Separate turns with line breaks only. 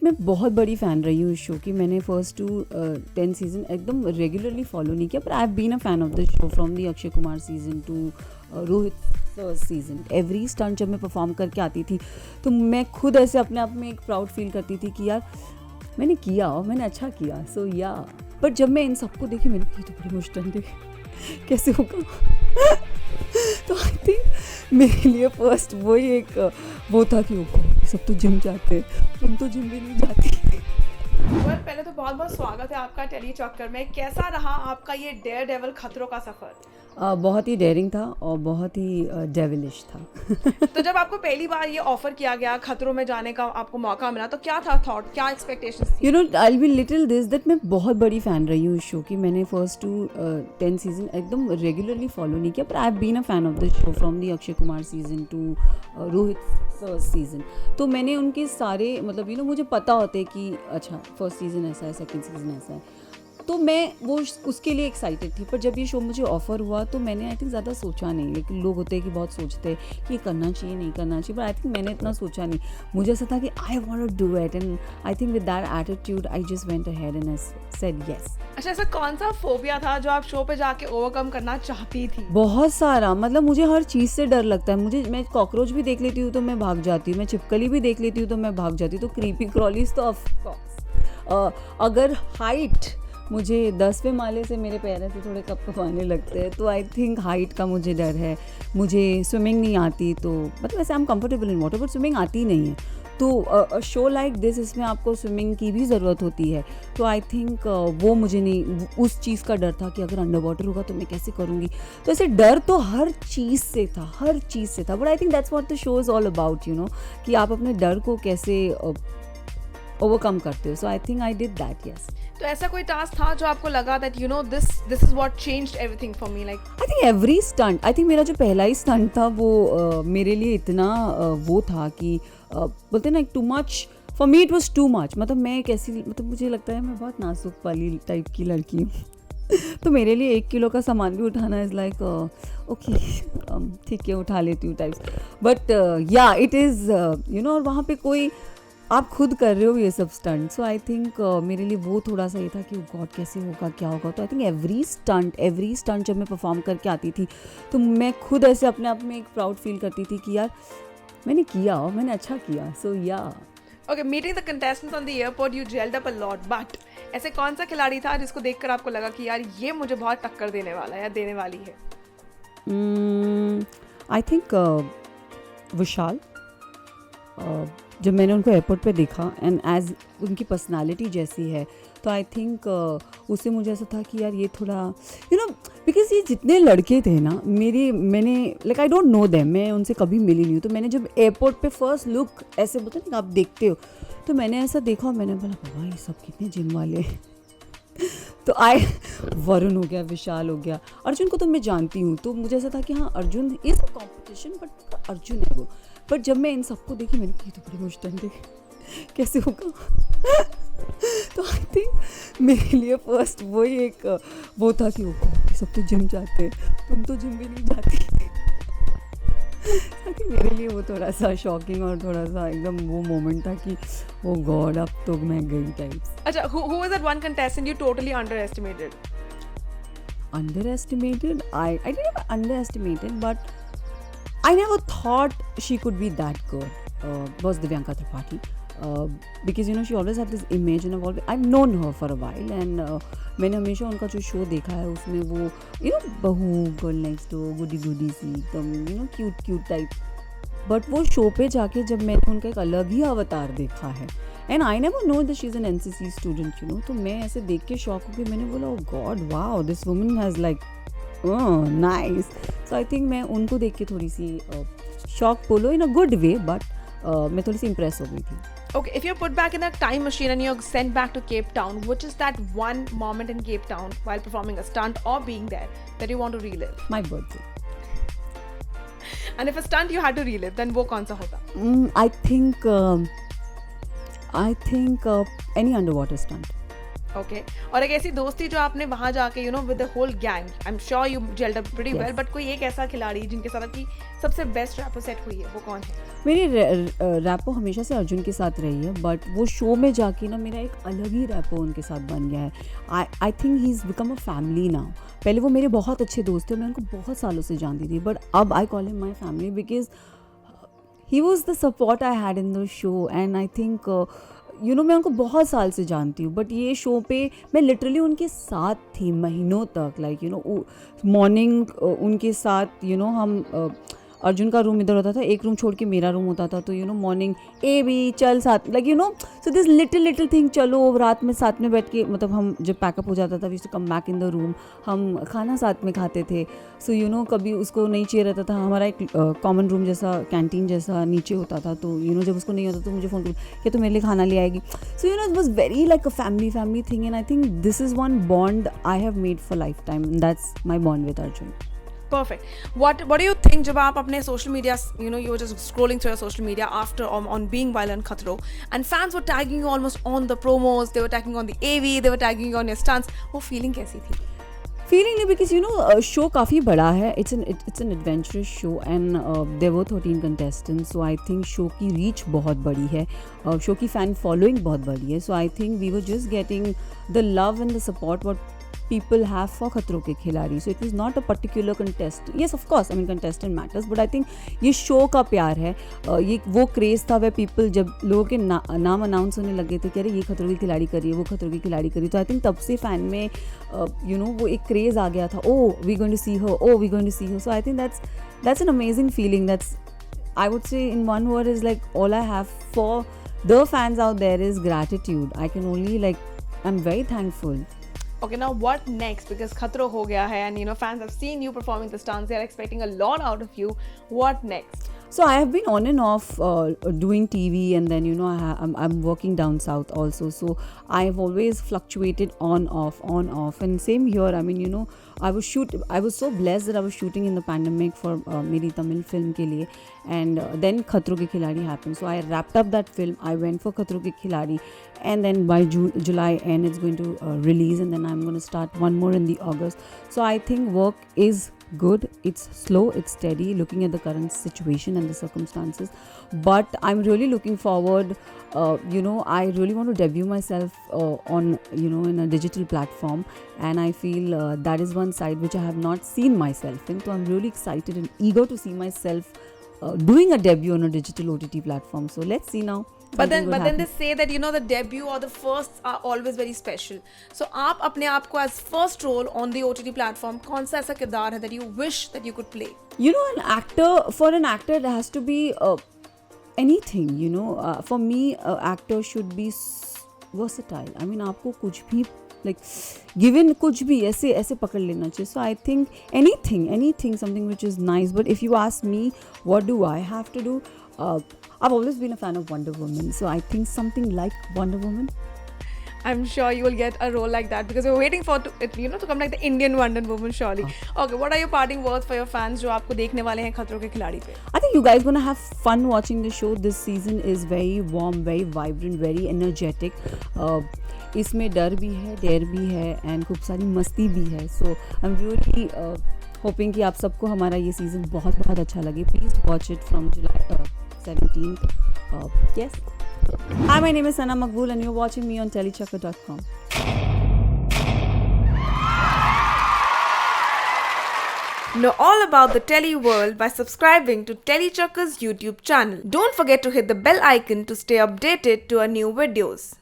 मैं बहुत बड़ी फ़ैन रही हूँ इस शो की। मैंने फर्स्ट टू 10 सीज़न एकदम रेगुलरली फॉलो नहीं किया, पर I have been a fan of the show from the Akshay Kumar season to Rohit first season. Every stunt जब मैं परफॉर्म करके आती थी तो मैं खुद ऐसे अपने आप में एक प्राउड फील करती थी कि यार मैंने किया और मैंने अच्छा किया। सो या बट जब मैं इन सबको देखी मैंने कहा ये तो बड़ी मुश्किल है, कैसे होगा। तो आई थिंक मेरे लिए फर्स्ट वही एक वो था कि ओहो सब तो जिम जाते, तुम तो जिम भी नहीं जाती।
पहले तो बहुत बहुत स्वागत है आपका टेली चक्कर में। कैसा रहा आपका ये डेयर डेविल खतरों का सफर?
बहुत ही डेयरिंग था और बहुत ही डेविलिश था।
तो जब आपको पहली बार ये ऑफर किया गया, खतरों में जाने का आपको मौका मिला, तो क्या था थॉट, क्या एक्सपेक्टेशंस थी?
You know I be little this that मैं बहुत बड़ी फ़ैन रही हूँ इस शो की। मैंने फर्स्ट टू 10 सीज़न एकदम रेगुलरली फॉलो नहीं किया, पर I have been a fan of the show from the Akshay Kumar season to Rohit first season. तो मैंने उनके सारे मतलब मुझे पता होते कि अच्छा फर्स्ट सीज़न ऐसा है, सेकंड सीज़न ऐसा है, तो मैं वो उसके लिए एक्साइटेड थी। पर जब ये शो मुझे ऑफ़र हुआ तो मैंने आई थिंक ज़्यादा सोचा नहीं। लेकिन लोग होते हैं कि बहुत सोचते हैं कि ये करना चाहिए नहीं करना चाहिए, पर आई थिंक मैंने इतना सोचा नहीं। मुझे ऐसा था कि I want to do it and I think with that attitude I just went ahead and I said yes.
अच्छा, ऐसा कौन सा फोबिया था जो आप शो पे जाके ओवरकम करना चाहती थी?
बहुत सारा, मतलब मुझे हर चीज़ से डर लगता है। मैं कॉकरोच भी देख लेती हूँ तो मैं भाग जाती हूँ, मैं छिपकली भी देख लेती हूँ तो मैं भाग जाती हूँ। तो क्रीपी क्रॉलीज तो ऑफकोर्स। अगर हाइट, मुझे 10वें माले से मेरे पैर ऐसे थोड़े कँपकँपाने लगते हैं, तो आई थिंक हाइट का मुझे डर है। मुझे स्विमिंग नहीं आती, तो मतलब वैसे I am comfortable in water, but swimming आती नहीं है। तो शो लाइक दिस, इसमें आपको स्विमिंग की भी ज़रूरत होती है। तो आई थिंक वो मुझे नहीं, उस चीज़ का डर था कि अगर अंडर वाटर होगा तो मैं कैसे करूँगी। तो ऐसे डर तो हर चीज़ से था, हर चीज़ से था। But I think that's what the show is all about, कि आप अपने डर को कैसे ओवरकम करते हो। So I think I did that, yes.
तो ऐसा कोई टास्क था जो आपको लगा that this is what changed everything for me? Like
I think every stunt, I think मेरा जो पहला ही स्टंट था वो मेरे लिए इतना वो था कि बोलते ना too much for me, it was too much. मतलब मैं कैसी, मतलब मुझे लगता है मैं बहुत नाजुक वाली टाइप की लड़की हूँ। तो मेरे लिए 1 किलो का सामान भी उठाना इज़ लाइक ओके ठीक है उठा लेती हूँ टाइप्स। बट या इट इज़ और वहाँ पे कोई आप खुद कर रहे हो ये सब स्टंट। सो आई थिंक मेरे लिए वो थोड़ा सा ये था कि गॉड कैसे होगा, क्या होगा। तो आई थिंक एवरी स्टंट जब मैं परफॉर्म करके आती थी तो मैं खुद ऐसे अपने आप में एक प्राउड फील करती थी कि यार मैंने किया और मैंने अच्छा किया। सो या
okay, meeting the contestants on the airport you gelled up a lot, but ऐसे कौन सा खिलाड़ी था जिसको देखकर आपको लगा कि यार ये मुझे बहुत टक्कर देने वाला है या देने वाली है?
आई थिंक विशाल। जब मैंने उनको एयरपोर्ट पे देखा एंड एज उनकी पर्सनालिटी जैसी है, तो आई थिंक उससे मुझे ऐसा था कि यार ये थोड़ा बिकॉज ये जितने लड़के थे ना मैंने like I don't know them, मैं उनसे कभी मिली नहीं हूँ। तो मैंने जब एयरपोर्ट पे फर्स्ट लुक ऐसे बोलते ना आप देखते हो, तो मैंने ऐसा देखा और मैंने बोला बाबा ये सब कितने जिम वाले हैं। तो वरुण हो गया, विशाल हो गया, अर्जुन को तो मैं जानती हूँ, तो मुझे ऐसा था कि हाँ Arjun is a competition, but Arjun है वो। बट जब मैं इन सबको देखी मैंने कहा ये तो बड़ी मुश्किल है, कैसे होगा। तो आई थिंक मेरे लिए फर्स्ट वही एक वो था कि ओहो सब तो जिम जाते, तुम तो जिम भी नहीं जाती। आई थिंक मेरे लिए वो थोड़ा सा शॉकिंग और थोड़ा सा एकदम वो मोमेंट था कि ओ गॉड अब तो मैं गई टाइप्स।
अच्छा, who was that one contestant you totally underestimated?
Underestimated? I didn't ever underestimated, but I never thought she could be that good. Was Divyanka Tripathi. Because she always had this image and I've known her for a while and मैंने हमेशा उनका जो show देखा है उसमें वो बहू, girl next door, गुडी गुडी सी एकदम क्यूट टाइप। बट वो शो पे जाके जब मैंने उनका एक अलग ही अवतार देखा है and I never know that she is an NCC student, तो मैं ऐसे देख के शॉक हो गई। मैंने बोला oh God wow this woman has like nice. So I think मैं उनको देख के थोड़ी सी शॉक बोलो इन अ गुड वे, बट मैं थोड़ी सी इम्प्रेस हो गई थी।
Okay, if you're put back in a time machine and you're sent back to Cape Town, which is that one moment in Cape Town while performing a stunt or being there that you want to relive?
My birthday.
And if a stunt you had to relive, then वो कौन सा होता?
I think any underwater stunt.
Okay. और एक ऐसी दोस्ती जो आपने वहाँ जाके with the whole gang, I'm sure you gelled up pretty well, but कोई एक ऐसा खिलाड़ी जिनके साथ आपकी सबसे बेस्ट रैपो सेट हुई है, वो कौन है?
मेरी रैपो हमेशा से अर्जुन के साथ रही है, बट वो शो में जाके ना मेरा एक अलग ही रैपो उनके साथ बन गया है. I think he is become a family now. पहले वो मेरे बहुत अच्छे दोस्त थे, मैं उनको बहुत सालों से जानती थी, बट अब I call him my family because he was the support I had in the show. And I think मैं उनको बहुत साल से जानती हूँ, बट ये शो पे मैं लिटरली उनके साथ थी महीनों तक. मॉर्निंग उनके साथ हम अर्जुन का रूम इधर होता था, एक रूम छोड़ के मेरा रूम होता था, तो मॉर्निंग ए भी चल साथ सो दिस लिटिल थिंग, चलो रात में साथ में बैठ के, मतलब हम जब पैकअप हो जाता था we to come back in the room, हम खाना साथ में खाते थे. सो कभी उसको नहीं चाहिए रहता था, हमारा एक कॉमन रूम जैसा कैंटीन जैसा नीचे होता था, तो जब उसको नहीं होता तो मुझे फ़ोन कर कि तू मेरे लिए खाना ले आएगी. So it was very like a family thing. And I think this is one bond I have made for life time. That's my bond with Arjun.
Perfect. What do you think जब आप अपने social media, you were just scrolling through your social media after on being Violent Khatro, and fans were tagging you almost on the promos, they were tagging on the AV, they were tagging you on your stunts. वो feeling कैसी थी?
Feeling नहीं, because show काफ़ी बड़ा है. It's an adventurous show and there were 13 contestants. So I think show की reach बहुत बड़ी है, शो की फ़ैन फॉलोइंग बहुत बड़ी है. So I think we were just getting the love and the support what people have for खतरों के खिलाड़ी. So it was not a particular contest. Yes, of course, I mean contestant matters, but I think ये show का प्यार है. ये वो craze था वे पीपल जब लोगों के नाम अनाउंस होने लगे थे कि अरे ये खतरों की खिलाड़ी करिए, वो खतरों की खिलाड़ी करिए. तो आई थिंक तब से फ़ैन में वो एक क्रेज़ आ गया था. Oh we going to see her, oh we going to see her. So I think that's an amazing feeling. That's, I would say in one word, is like all I have for the fans out there is gratitude. I can only I'm very thankful.
Okay, now what next? Because Khatro ho gaya hai, and fans have seen you performing the stunts. They are expecting a lot out of you. What next?
So I have been on and off doing TV, and then I'm working down south also. So I have always fluctuated on off, and same here. I mean I was so blessed that I was shooting in the pandemic for meri Tamil film ke liye, and then Khatro Ke Khiladi happened. So I wrapped up that film. I went for Khatro Ke Khiladi, and then by July end it's going to release, and then I'm going to start one more in the August. So I think work is good. It's slow, it's steady, looking at the current situation and the circumstances, but I'm really looking forward. I really want to debut myself on in a digital platform, and I feel that is one side which I have not seen myself in. So I'm really excited and eager to see myself doing a debut on a digital OTT platform. So let's see now.
But then they say that the debut or the firsts are always very special. So आप अपने आप को as first role on the OTT platform, कौन सा ऐसा किरदार है that you wish that you could play?
For an actor it has to be anything. For me actor should be versatile. I mean आपको कुछ भी given कुछ भी ऐसे पकड़ लेना चाहिए. So I think anything something which is nice. But if you ask me what do I have to do, I've always been a fan of Wonder Woman, so I think something like Wonder Woman.
I'm sure you will get a role like that, because we're waiting for it to come like the Indian Wonder Woman, surely. Okay, what are your parting words for your fans जो आपको देखने वाले हैं खतरों के खिलाड़ी पे?
I think you guys gonna have fun watching the show. This season is very warm, very vibrant, very energetic. इसमें डर भी है, डेयर भी है, and खूब सारी मस्ती भी है. So I'm really hoping कि आप सबको हमारा ये season बहुत बहुत अच्छा लगे. Please watch it from July 17th. Yes. Hi, my name is Sana Maqbool and you're watching me on telechakkar.com.
Know all about the Tele world by subscribing to Telechakkar's YouTube channel. Don't forget to hit the bell icon to stay updated to our new videos.